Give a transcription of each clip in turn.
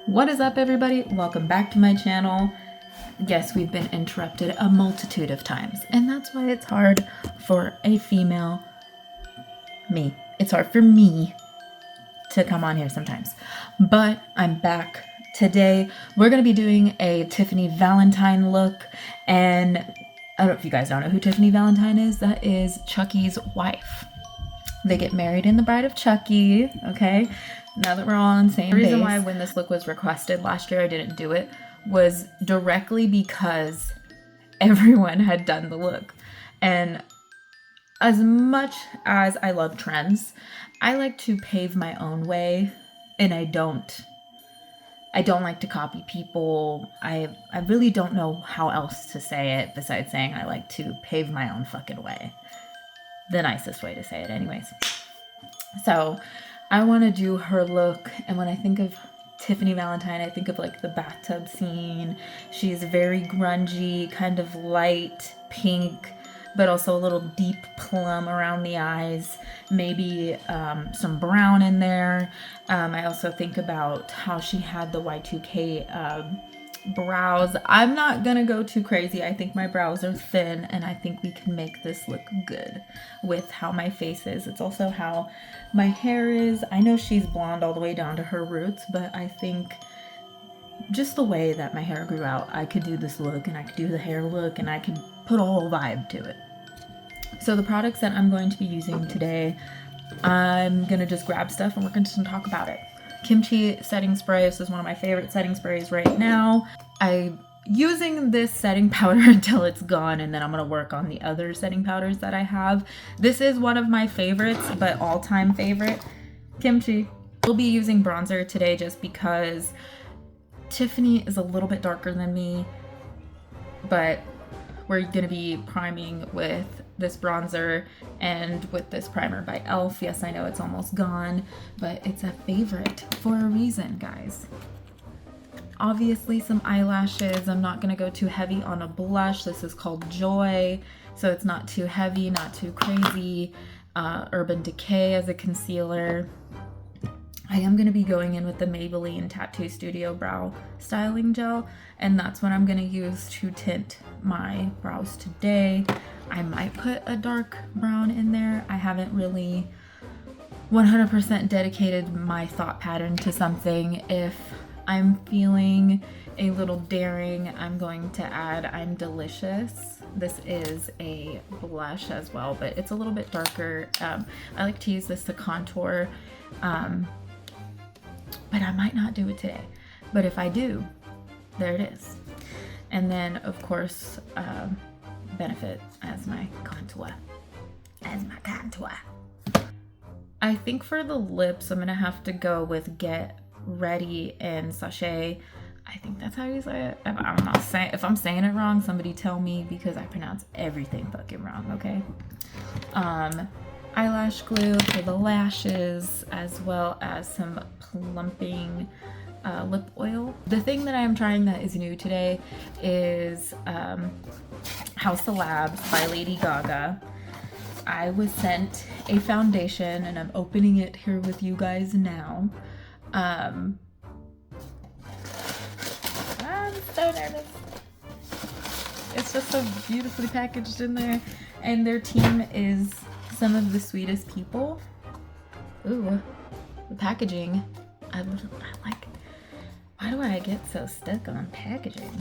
What is up, everybody? Welcome back to my channel. Yes, we've been interrupted a multitude of times, and that's why it's hard for a female, me. It's hard for me to come on here sometimes, but I'm back. Today, we're going to be doing a Tiffany Valentine look, and I don't know if you guys don't know who Tiffany Valentine is. That is Chucky's wife. They get married in The Bride of Chucky, okay? Now that we're all on the same base. The reason why when this look was requested last year I didn't do it was directly because everyone had done the look. And as much as I love trends, I like to pave my own way, and I don't like to copy people. I really don't know how else to say it besides saying I like to pave my own fucking way. The nicest way to say it anyways. So I want to do her look, and when I think of Tiffany Valentine, I think of like the bathtub scene. She's very grungy, kind of light pink, but also a little deep plum around the eyes, maybe some brown in there. I also think about how she had the Y2K brows. I'm not gonna go too crazy. I think my brows are thin, and I think we can make this look good with how my face is. It's also how my hair is. I know she's blonde all the way down to her roots, but I think just the way that my hair grew out, I could do this look, and I could do the hair look, and I could put a whole vibe to it. So the products that I'm going to be using today, I'm gonna just grab stuff and we're going to talk about it. Kimchi setting spray. This is one of my favorite setting sprays right now. I'm using this setting powder until it's gone, and then I'm going to work on the other setting powders that I have. This is one of my favorites, but all-time favorite. Kimchi. We'll be using bronzer today just because Tiffany is a little bit darker than me, but we're going to be priming with this bronzer and with this primer by e.l.f. Yes, I know it's almost gone, but it's a favorite for a reason, guys. Obviously some eyelashes. I'm not gonna go too heavy on a blush. This is called Joy, so it's not too heavy, not too crazy. Urban Decay as a concealer. I am going to be going in with the Maybelline Tattoo Studio Brow Styling Gel, and that's what I'm going to use to tint my brows today. I might put a dark brown in there. I haven't really 100% dedicated my thought pattern to something. If I'm feeling a little daring, I'm going to add I'm Delicious. This is a blush as well, but it's a little bit darker. I like to use this to contour. But I might not do it today. But if I do, there it is. And then, of course, Benefit as my contour. I think for the lips, I'm going to have to go with Get Ready and Sachet. I think that's how you say it. If I'm saying it wrong, somebody tell me, because I pronounce everything fucking wrong, okay? Eyelash glue for the lashes, as well as some plumping lip oil. The thing that I am trying that is new today is House of Labs by Lady Gaga. I was sent a foundation, and I'm opening it here with you guys now. I'm so nervous. It's just so beautifully packaged in there, and their team is some of the sweetest people. Ooh, the packaging. I like. Why do I get so stuck on packaging?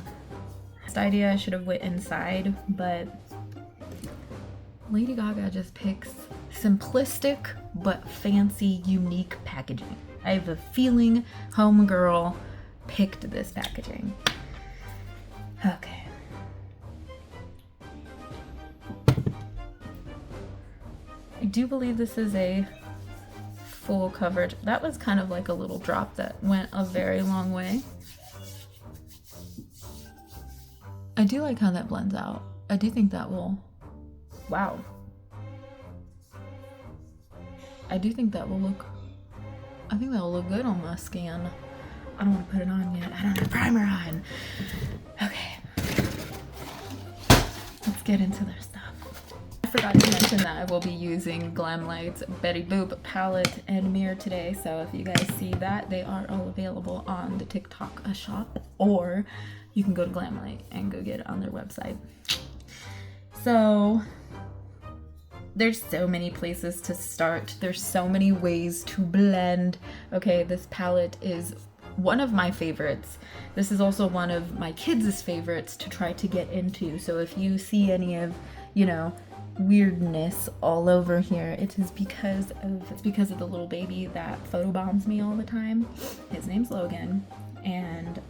This idea I should have went inside, but Lady Gaga just picks simplistic but fancy, unique packaging. I have a feeling homegirl picked this packaging. Okay. I do believe this is a full coverage. That was kind of like a little drop that went a very long way. I do like how that blends out. I do think that will, wow. I do think that will look, I think that will look good on my skin. I don't want to put it on yet. I don't have primer on. Okay. Let's get into their stuff. forgot to mention that I will be using Glamlight's Betty Boop palette and mirror today, so if you guys see that, they are all available on the TikTok shop, or you can go to Glamlight and go get it on their website. So there's so many places to start. There's so many ways to blend. Okay, this palette is one of my favorites. This is also one of my kids' favorites to try to get into. So if you see any of, you know, weirdness all over here, it is because of the little baby that photobombs me all the time. His name's Logan, and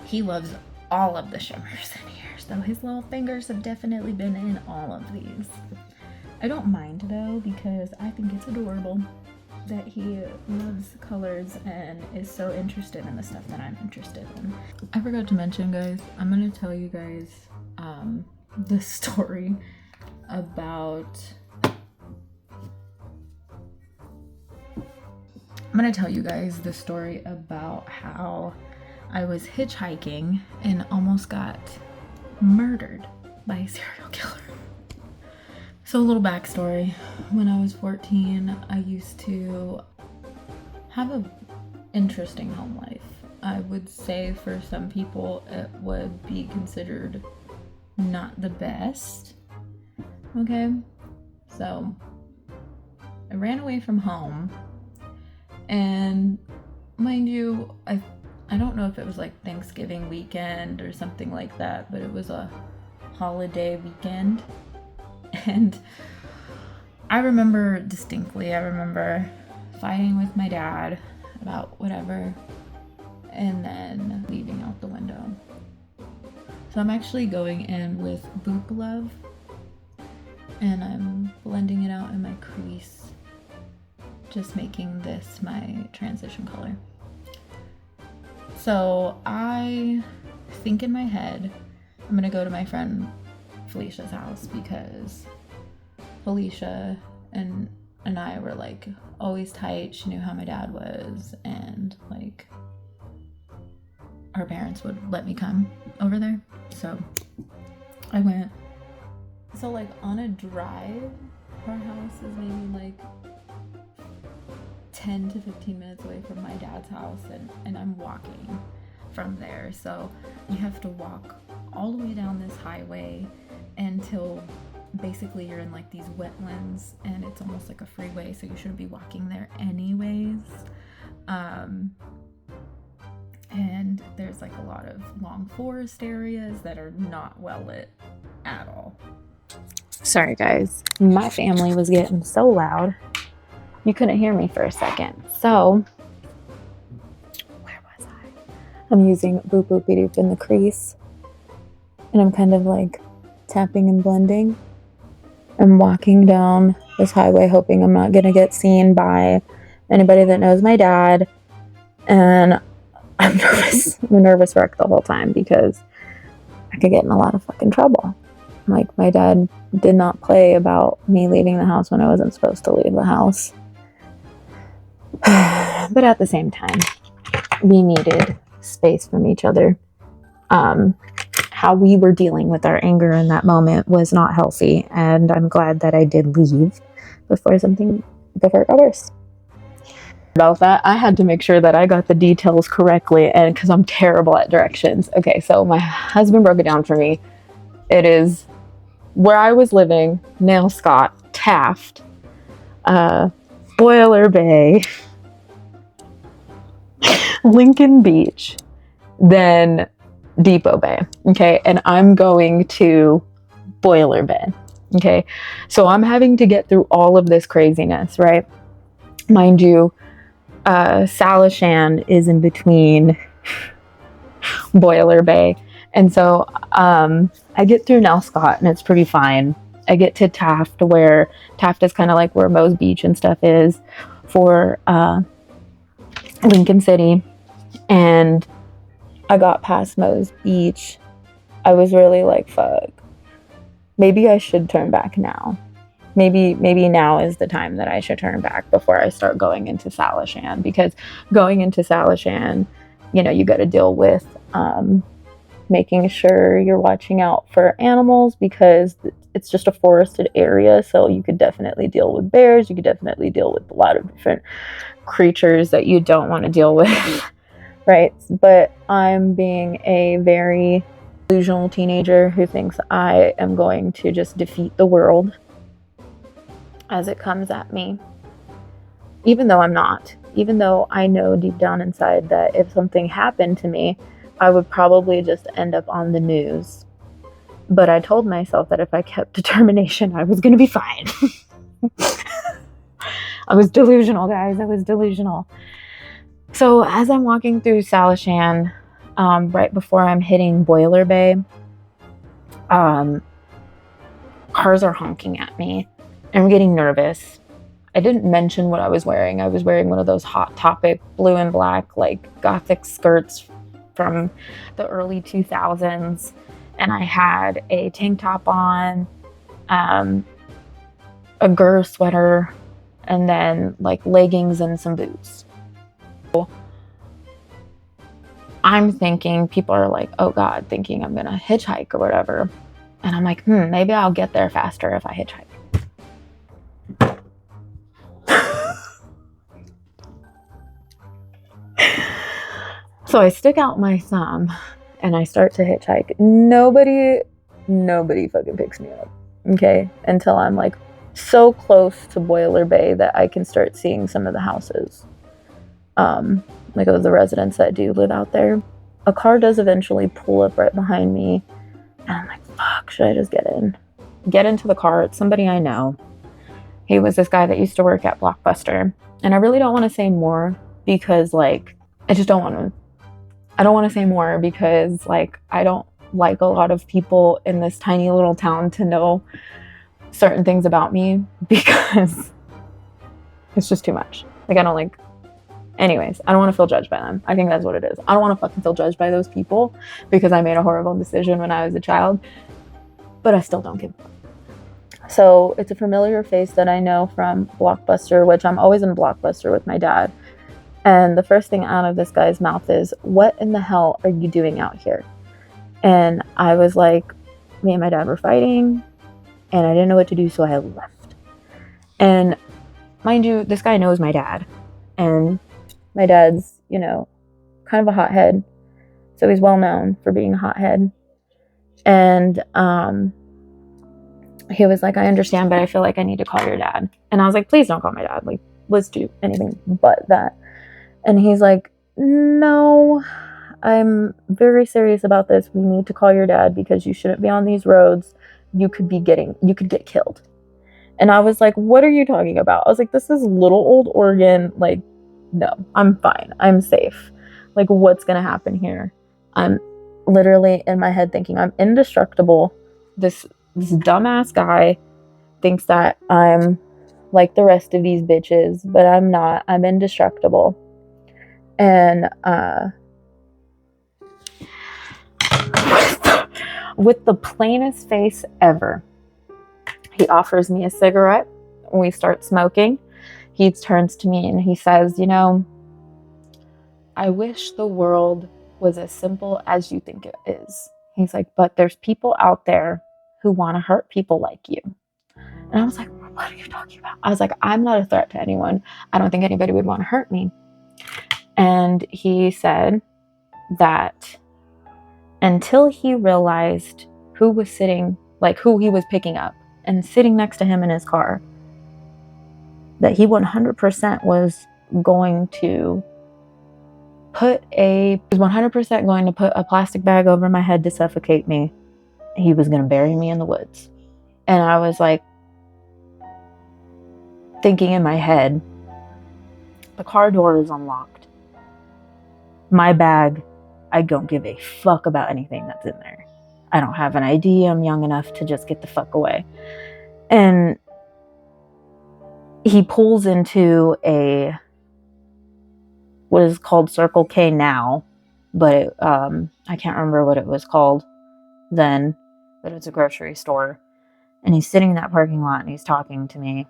he loves all of the shimmers in here. So his little fingers have definitely been in all of these. I don't mind though, because I think it's adorable that he loves colors and is so interested in the stuff that I'm interested in. I forgot to mention, guys, I'm gonna tell you guys the story about how I was hitchhiking and almost got murdered by a serial killer. So a little backstory. When I was 14, I used to have an interesting home life. I would say for some people it would be considered not the best. Okay, so I ran away from home, and mind you, I don't know if it was like Thanksgiving weekend or something like that, but it was a holiday weekend. And I remember distinctly, fighting with my dad about whatever, and then leaving out the window. So I'm actually going in with Boop Love, and I'm blending it out in my crease, just making this my transition color. So I think in my head, I'm gonna go to my friend Felicia's house, because Felicia and I were like always tight. She knew how my dad was, and like our parents would let me come over there. So I went. So like on a drive, our house is maybe like 10 to 15 minutes away from my dad's house, and I'm walking from there. So you have to walk all the way down this highway until basically you're in like these wetlands, and it's almost like a freeway, so you shouldn't be walking there anyways. And there's like a lot of long forest areas that are not well lit at all. Sorry guys, my family was getting so loud you couldn't hear me for a second. So where was I? I'm using Boop Boopy Doop in the crease, and I'm kind of like tapping and blending. I'm walking down this highway hoping I'm not gonna get seen by anybody that knows my dad, and I'm nervous. I'm a nervous wreck the whole time because I could get in a lot of fucking trouble. Like, my dad did not play about me leaving the house when I wasn't supposed to leave the house. But at the same time, we needed space from each other. How we were dealing with our anger in that moment was not healthy, and I'm glad that I did leave before it got worse. About that, I had to make sure that I got the details correctly, and because I'm terrible at directions. Okay, so my husband broke it down for me. It is where I was living, Nail Scott, Taft, Boiler Bay, Lincoln Beach, then Depot Bay. Okay, and I'm going to Boiler Bay. Okay, so I'm having to get through all of this craziness, right? Mind you, Salishan is in between Boiler Bay. And so I get through Nelscott and it's pretty fine. I get to Taft, where Taft is kind of like where Moe's Beach and stuff is for Lincoln City. And I got past Moe's Beach. I was really like, fuck, maybe I should turn back now. Maybe now is the time that I should turn back before I start going into Salishan, because going into Salishan, you know, you got to deal with making sure you're watching out for animals, because it's just a forested area, so you could definitely deal with bears, you could definitely deal with a lot of different creatures that you don't want to deal with. Right? But I'm being a very delusional teenager who thinks I am going to just defeat the world as it comes at me. Even though I'm not. Even though I know deep down inside that if something happened to me, I would probably just end up on the news. But I told myself that if I kept determination, I was going to be fine. I was delusional, guys. I was delusional. So as I'm walking through Salishan, right before I'm hitting Boiler Bay, cars are honking at me. And I'm getting nervous. I didn't mention what I was wearing. I was wearing one of those Hot Topic blue and black, like, gothic skirts from the early 2000s. And I had a tank top on, a Gur sweater, and then like leggings and some boots. I'm thinking, people are like, oh God, thinking I'm gonna hitchhike or whatever. And I'm like, maybe I'll get there faster if I hitchhike. So I stick out my thumb and I start to hitchhike. Nobody fucking picks me up, okay? Until I'm like so close to Boiler Bay that I can start seeing some of the houses. Like of the residents that do live out there. A car does eventually pull up right behind me. And I'm like, fuck, should I just get in? Get into the car. It's somebody I know. He was this guy that used to work at Blockbuster. And I really don't want to say more because, like, I don't want to say more because, like, I don't like a lot of people in this tiny little town to know certain things about me because it's just too much. Like, I don't like... Anyways, I don't want to feel judged by them. I think that's what it is. I don't want to fucking feel judged by those people because I made a horrible decision when I was a child. But I still don't give a fuck. So it's a familiar face that I know from Blockbuster, which I'm always in Blockbuster with my dad. And the first thing out of this guy's mouth is, what in the hell are you doing out here? And I was like, me and my dad were fighting and I didn't know what to do, so I left. And mind you, this guy knows my dad. And my dad's, you know, kind of a hothead. So he's well known for being a hothead. And he was like, I understand, but I feel like I need to call your dad. And I was like, please don't call my dad. Like, let's do anything but that. And he's like, no, I'm very serious about this. We need to call your dad because you shouldn't be on these roads. You could get killed. And I was like, what are you talking about? I was like, this is little old Oregon. Like, no, I'm fine. I'm safe. Like, what's going to happen here? I'm literally in my head thinking I'm indestructible. This dumbass guy thinks that I'm like the rest of these bitches, but I'm not. I'm indestructible. And with the plainest face ever, he offers me a cigarette. We start smoking. He turns to me and he says, you know, I wish the world was as simple as you think it is. He's like, but there's people out there who want to hurt people like you. And I was like, what are you talking about? I was like, I'm not a threat to anyone. I don't think anybody would want to hurt me. And he said that until he realized who was sitting, like who he was picking up and sitting next to him in his car, that he 100% was going to put a plastic bag over my head to suffocate me. He was going to bury me in the woods. And I was like, thinking in my head, the car door is unlocked. My bag, I don't give a fuck about anything that's in there. I don't have an ID. I'm young enough to just get the fuck away. And he pulls into what is called Circle K now, but I can't remember what it was called then, but it's a grocery store. And he's sitting in that parking lot and he's talking to me.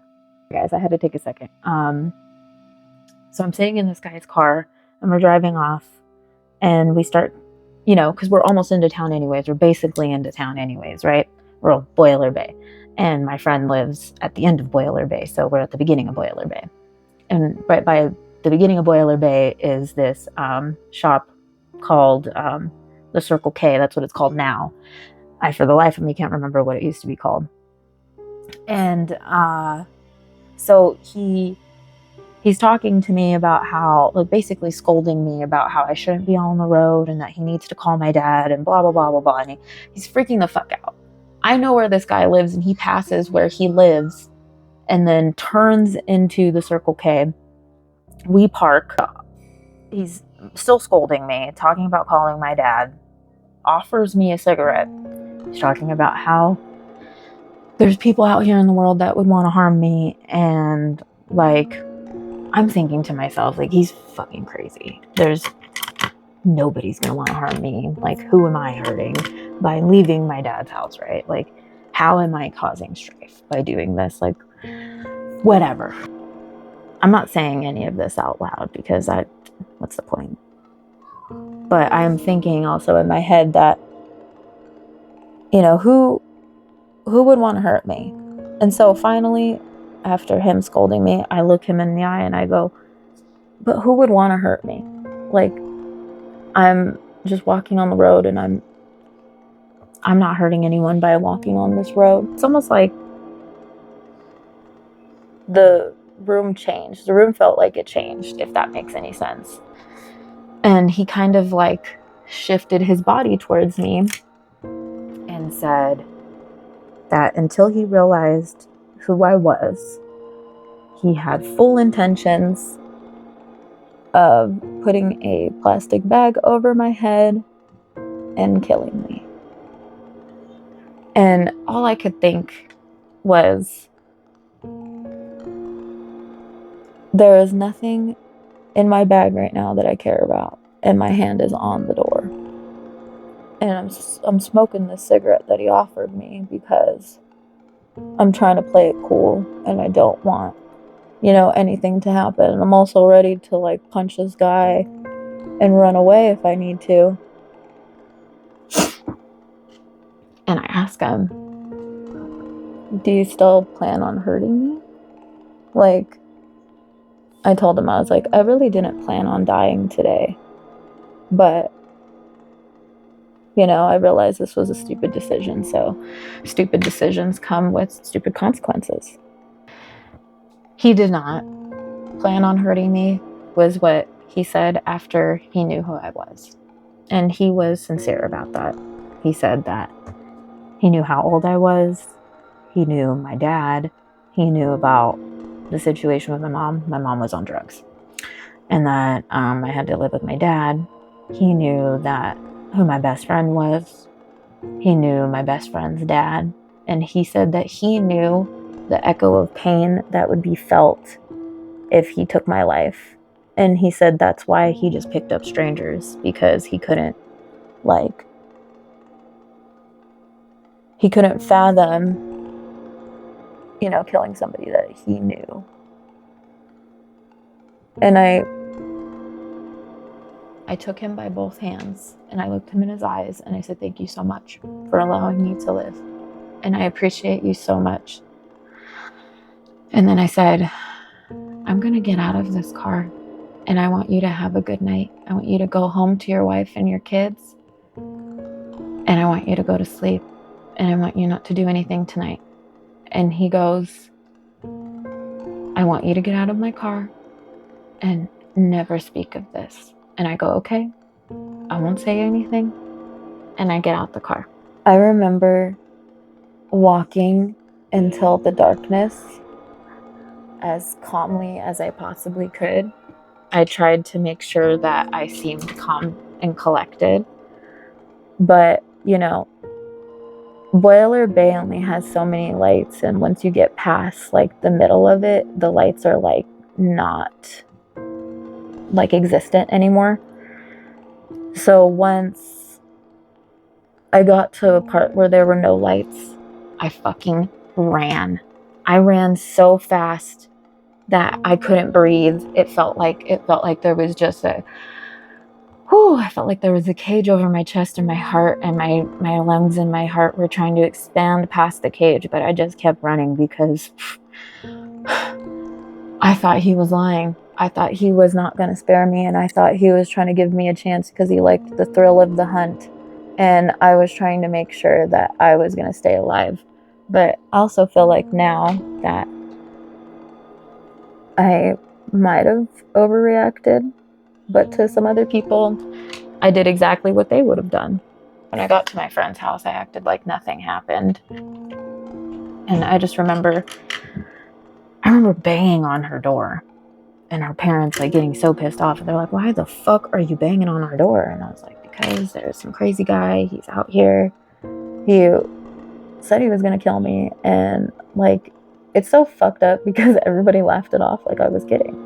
Guys, I had to take a second. So I'm sitting in this guy's car and we're driving off and we start because we're almost into town anyways. We're basically into town anyways, right? We're at Boiler Bay. And my friend lives at the end of Boiler Bay. So we're at the beginning of Boiler Bay. And right by the beginning of Boiler Bay is this shop called the Circle K. That's what it's called now. I, for the life of me, can't remember what it used to be called. And so he's talking to me about how, like, basically scolding me about how I shouldn't be on the road and that he needs to call my dad and blah, blah, blah, blah, blah. And he's freaking the fuck out. I know where this guy lives, and he passes where he lives and then turns into the Circle K. We park. He's still scolding me, talking about calling my dad, offers me a cigarette. He's talking about how there's people out here in the world that would want to harm me. And, like, I'm thinking to myself, like, he's fucking crazy. Nobody's gonna want to harm me. Like, who am I hurting by leaving my dad's house, right? Like, how am I causing strife by doing this? Like, whatever. I'm not saying any of this out loud because what's the point? But I'm thinking also in my head that, who would want to hurt me? And so finally, after him scolding me, I look him in the eye and I go, but who would want to hurt me? Like, I'm just walking on the road and I'm not hurting anyone by walking on this road. It's almost like the room changed. The room felt like it changed, if that makes any sense. And he kind of like shifted his body towards me and said that until he realized who I was, he had full intentions of putting a plastic bag over my head and killing me. And all I could think was, there is nothing in my bag right now that I care about, and my hand is on the door. And I'm smoking this cigarette that he offered me because I'm trying to play it cool and I don't want, anything to happen. And I'm also ready to like punch this guy and run away if I need to. And I ask him, do you still plan on hurting me? Like, I told him, I was like, I really didn't plan on dying today. But, I realized this was a stupid decision. So stupid decisions come with stupid consequences. He did not plan on hurting me, was what he said after he knew who I was. And he was sincere about that. He said that he knew how old I was. He knew my dad. He knew about the situation with my mom. My mom was on drugs. And that I had to live with my dad. He knew that who my best friend was. He knew my best friend's dad. And he said that he knew the echo of pain that would be felt if he took my life. And he said that's why he just picked up strangers, because he couldn't fathom, killing somebody that he knew. And I took him by both hands and I looked him in his eyes and I said, thank you so much for allowing me to live. And I appreciate you so much. And then I said, I'm going to get out of this car and I want you to have a good night. I want you to go home to your wife and your kids. And I want you to go to sleep. And I want you not to do anything tonight. And he goes, I want you to get out of my car and never speak of this. And I go, okay, I won't say anything. And I get out the car. I remember walking until the darkness as calmly as I possibly could. I tried to make sure that I seemed calm and collected. But, Boiler Bay only has so many lights. And once you get past the middle of it, the lights are not existent anymore. So once I got to a part where there were no lights, I fucking ran. I ran so fast that I couldn't breathe. It felt like there was just whew, I felt like there was a cage over my chest and my heart, and my lungs and my heart were trying to expand past the cage, but I just kept running because I thought he was lying. I thought he was not going to spare me, and I thought he was trying to give me a chance because he liked the thrill of the hunt, and I was trying to make sure that I was going to stay alive. But I also feel like now that I might have overreacted, but to some other people, I did exactly what they would have done. When I got to my friend's house, I acted like nothing happened. And I just remember banging on her door, and her parents like getting so pissed off. They're like, "Why the fuck are you banging on our door?" And I was like, "Because there's some crazy guy. He's out here. He said he was gonna kill me." And like, it's so fucked up because everybody laughed it off like I was kidding.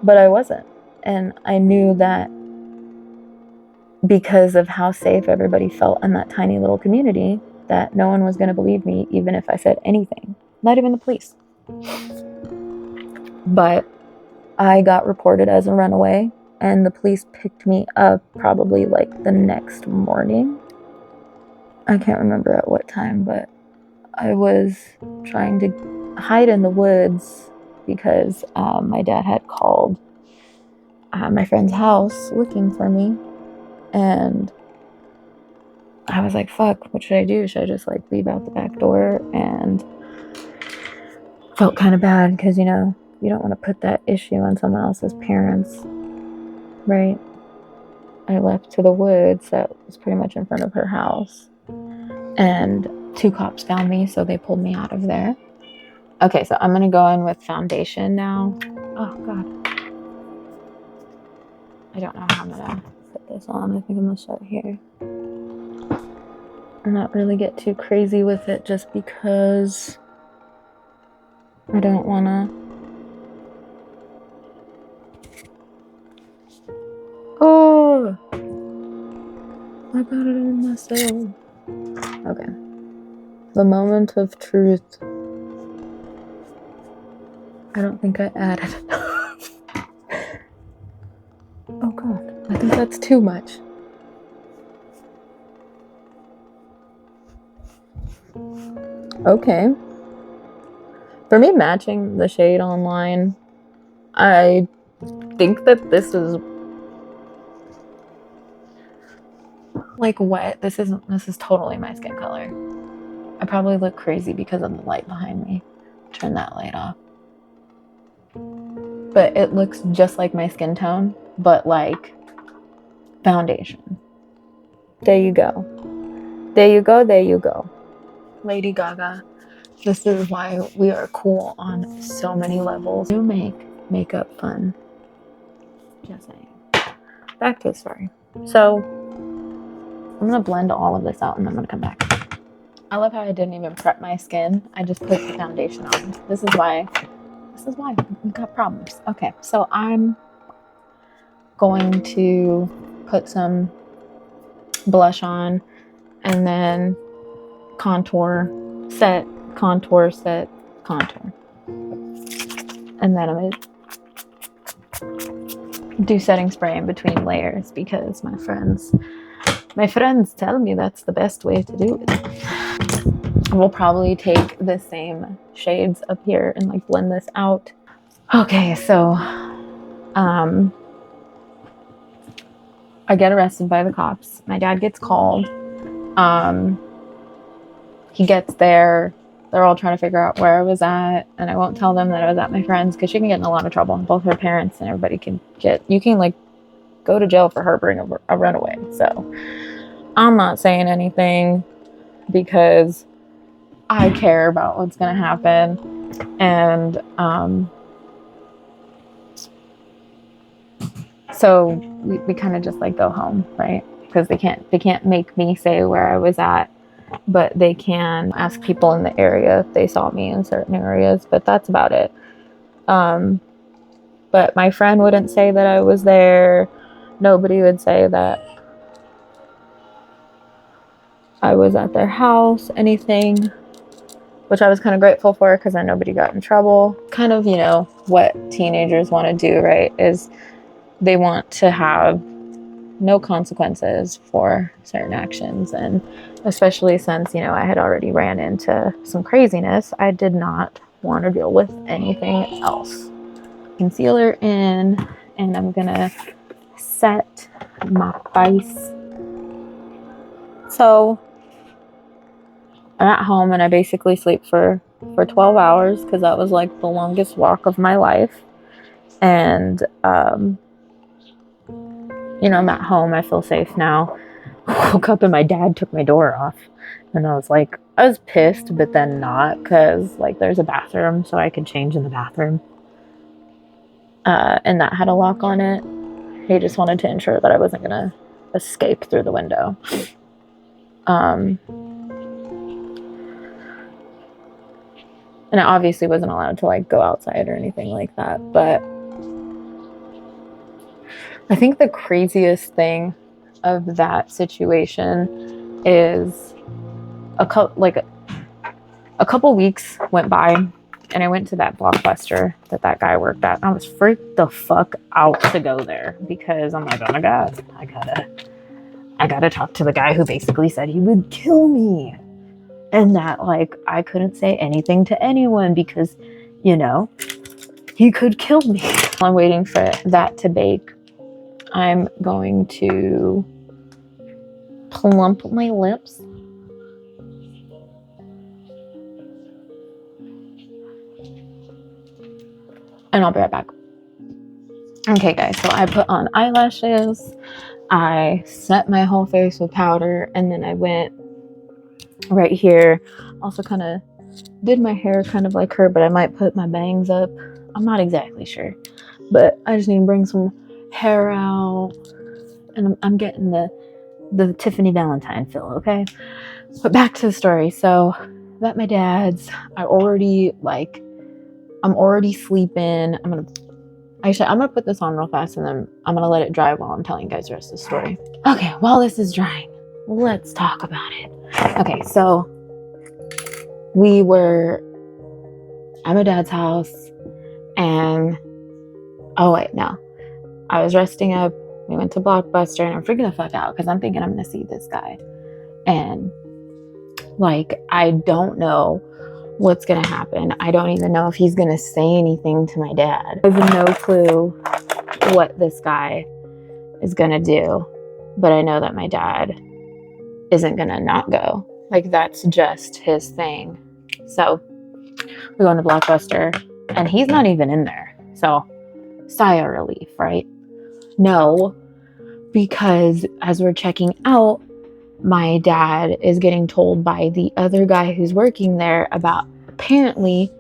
But I wasn't. And I knew that because of how safe everybody felt in that tiny little community, that no one was going to believe me, even if I said anything. Not even the police. But I got reported as a runaway, and the police picked me up probably like the next morning. I can't remember at what time, but I was trying to hide in the woods because my dad had called my friend's house looking for me. And I was like, fuck, what should I do? Should I just like leave out the back door? And felt kind of bad because, you know, you don't want to put that issue on someone else's parents, right? I left to the woods that was pretty much in front of her house, and 2 cops found me, so they pulled me out of there. Okay, so I'm gonna go in with foundation now. Oh god, I don't know how I'm gonna put this on. I think I'm gonna start here and not really get too crazy with it, just because I don't wanna. Oh, I got it on myself. Okay. The moment of truth. I don't think I added enough. Oh god, I think that's too much. Okay. For me, matching the shade online, I think that this is like wet. This is totally my skin color. I probably look crazy because of the light behind me. Turn that light off. But it looks just like my skin tone, but like foundation. There you go. There you go, there you go. Lady Gaga. This is why we are cool on so many levels. You make makeup fun. Just saying. Back to the story. So, I'm going to blend all of this out and I'm going to come back. I love how I didn't even prep my skin. I just put the foundation on. This is why we got problems. Okay, so I'm going to put some blush on and then contour, set, contour, set, contour. And then I'm going to do setting spray in between layers because my friends tell me that's the best way to do it. We'll probably take the same shades up here and like blend this out. Okay, so I get arrested by the cops. My dad gets called. He gets there. They're all trying to figure out where I was at, and I won't tell them that I was at my friend's because she can get in a lot of trouble. Both her parents and everybody you can like go to jail for harboring a runaway. So I'm not saying anything because I care about what's going to happen. And so we kind of just like go home, right? Because they can't make me say where I was at, but they can ask people in the area if they saw me in certain areas, but that's about it. But my friend wouldn't say that I was there. Nobody would say that I was at their house, anything, which I was kind of grateful for because then nobody got in trouble. Kind of, you know, what teenagers want to do, right, is they want to have no consequences for certain actions. And especially since, you know, I had already ran into some craziness, I did not want to deal with anything else. Concealer in, and I'm gonna set my face. So I'm at home and I basically sleep for 12 hours because that was like the longest walk of my life. And you know, I'm at home, I feel safe now. Woke up and my dad took my door off, and I was pissed, but then not, because like there's a bathroom, so I could change in the bathroom, and that had a lock on it. He just wanted to ensure that I wasn't gonna escape through the window. And I obviously wasn't allowed to like go outside or anything like that, but I think the craziest thing of that situation is a couple weeks went by and I went to that Blockbuster that guy worked at. I was freaked the fuck out to go there because I'm like, oh my God, I gotta talk to the guy who basically said he would kill me. And that like I couldn't say anything to anyone because, you know, he could kill me. While I'm waiting for that to bake, I'm going to plump my lips. And I'll be right back. Okay, guys, so I put on eyelashes. I set my whole face with powder, and then I went right here. Also kind of did my hair kind of like her, but I might put my bangs up. I'm not exactly sure, but I just need to bring some hair out, and I'm getting the Tiffany Valentine feel, okay? But back to the story. So I'm at my dad's. I'm already sleeping. I'm gonna put this on real fast and then I'm gonna let it dry while I'm telling you guys the rest of the story. Okay, while this is drying, let's talk about it. Okay, so we were at my dad's house and I was resting up. We went to Blockbuster and I'm freaking the fuck out because I'm thinking I'm gonna see this guy. And like, I don't know what's gonna happen. I don't even know if he's gonna say anything to my dad. I have no clue what this guy is gonna do, but I know that my dad isn't gonna not go. Like, that's just his thing. So we go into Blockbuster and he's not even in there. So sigh of relief, right? No, because as we're checking out, my dad is getting told by the other guy who's working there about apparently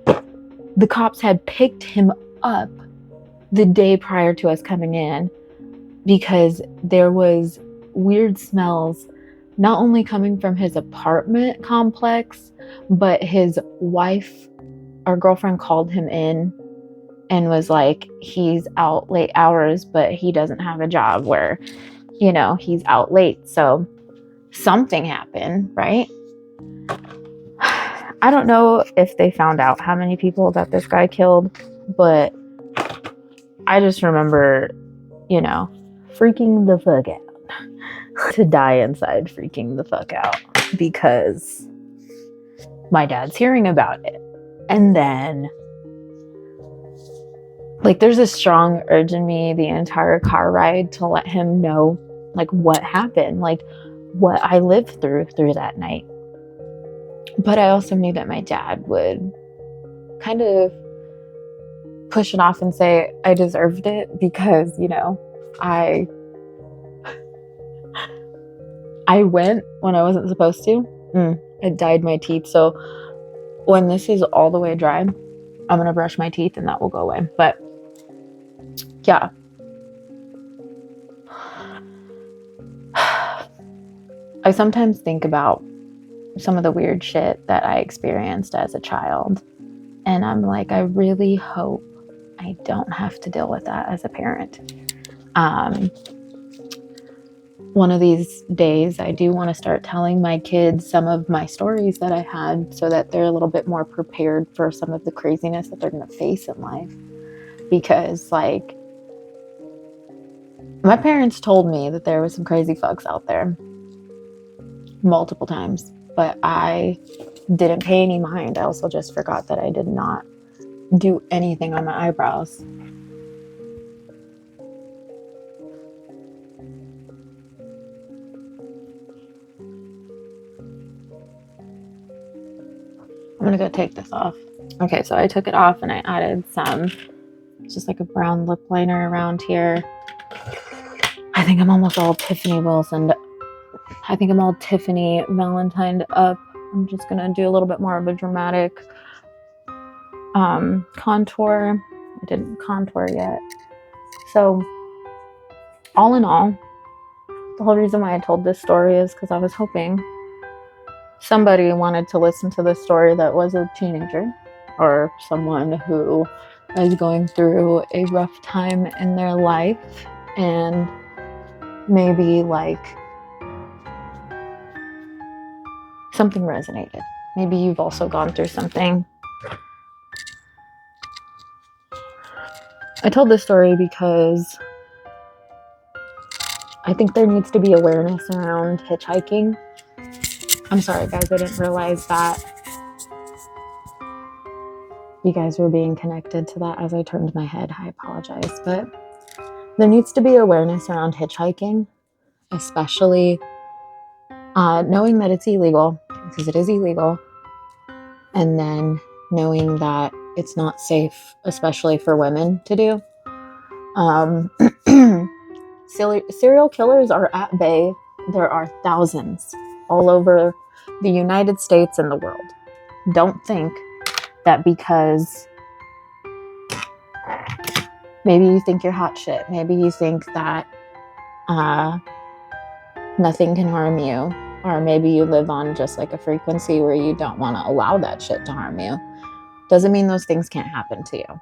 the cops had picked him up the day prior to us coming in because there was weird smells not only coming from his apartment complex, but his wife or girlfriend called him in and was like, he's out late hours, but he doesn't have a job where, you know, he's out late. So something happened, right? I don't know if they found out how many people that this guy killed, but I just remember, you know, freaking the fuck out. To die inside freaking the fuck out because my dad's hearing about it. And then like there's a strong urge in me the entire car ride to let him know like what happened, like what I lived through that night. But I also knew that my dad would kind of push it off and say I deserved it because, you know, I went when I wasn't supposed to. I dyed my teeth. So when this is all the way dry, I'm going to brush my teeth and that will go away. But yeah. I sometimes think about some of the weird shit that I experienced as a child. And I'm like, I really hope I don't have to deal with that as a parent. One of these days, I do want to start telling my kids some of my stories that I had so that they're a little bit more prepared for some of the craziness that they're going to face in life. Because, like, My parents told me that there was some crazy fucks out there multiple times, but I didn't pay any mind. I also just forgot that I did not do anything on my eyebrows. I'm gonna go take this off. Okay, so I took it off and I added some, just like a brown lip liner around here. I think I'm almost all Tiffany Wilson. I think I'm all Tiffany Valentine up. I'm just gonna do a little bit more of a dramatic contour. I didn't contour yet. So all in all, the whole reason why I told this story is because I was hoping somebody wanted to listen to this story that was a teenager or someone who is going through a rough time in their life, and maybe like something resonated. Maybe you've also gone through something. I told this story because I think there needs to be awareness around hitchhiking. I'm sorry, guys, I didn't realize that you guys were being connected to that as I turned my head. I apologize, but there needs to be awareness around hitchhiking, especially knowing that it's illegal, because it is illegal, and then knowing that it's not safe, especially for women to do. Serial killers are at bay. There are thousands all over the United States and the world. Don't think that because maybe you think you're hot shit, maybe you think that nothing can harm you, or maybe you live on just like a frequency where you don't want to allow that shit to harm you, doesn't mean those things can't happen to you.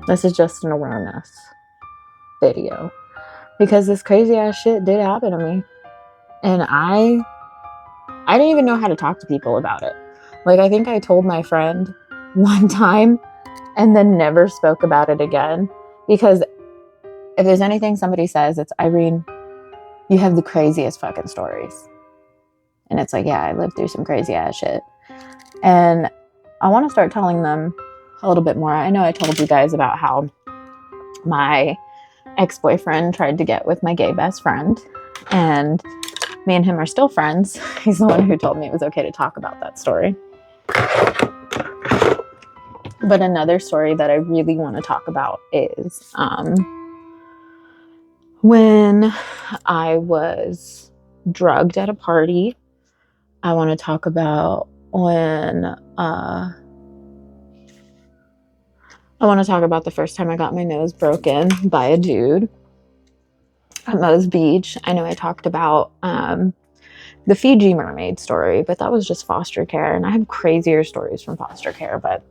This is just an awareness video, because this crazy ass shit did happen to me, and I didn't even know how to talk to people about it. Like, I think I told my friend one time and then never spoke about it again, because if there's anything somebody says, it's, Irene, you have the craziest fucking stories. And it's like, yeah, I lived through some crazy ass shit. And I want to start telling them a little bit more. I know I told you guys about how my ex-boyfriend tried to get with my gay best friend, and me and him are still friends. He's the one who told me it was okay to talk about that story. But another story that I really want to talk about is when I was drugged at a party. I want to talk about when I want to talk about the first time I got my nose broken by a dude at Moe's Beach. I know I talked about the Fiji mermaid story, but that was just foster care, and I have crazier stories from foster care. But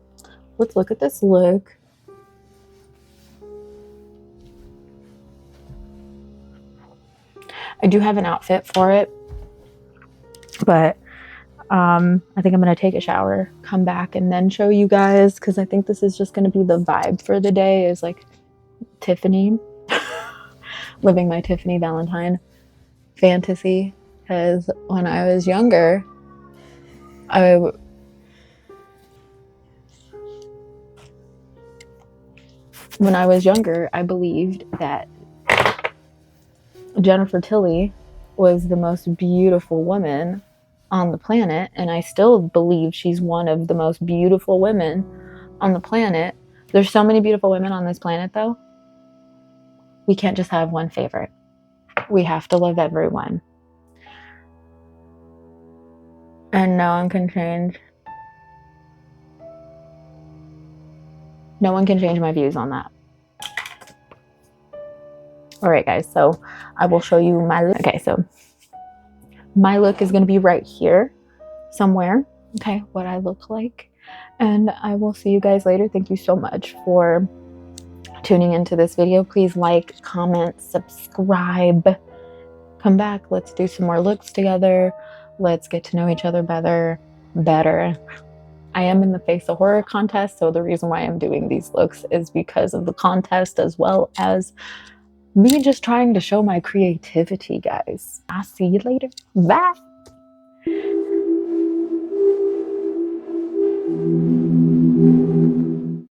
let's look at this look. I do have an outfit for it, but I think I'm going to take a shower, come back, and then show you guys, because I think this is just going to be the vibe for the day, is like Tiffany. Living my Tiffany Valentine fantasy. Because when I was younger, I believed that Jennifer Tilly was the most beautiful woman on the planet, and I still believe she's one of the most beautiful women on the planet. There's so many beautiful women on this planet, though. We can't just have one favorite. We have to love everyone. And no one can change my views on that. All right, guys, so I will show you my look. Okay, so my look is going to be right here somewhere. Okay, what I look like. And I will see you guys later. Thank you so much for tuning into this video. Please like, comment, subscribe. Come back. Let's do some more looks together. Let's get to know each other better. I am in the Face of Horror contest, so the reason why I'm doing these looks is because of the contest, as well as Me just trying to show my creativity, guys. I'll see you later. Bye.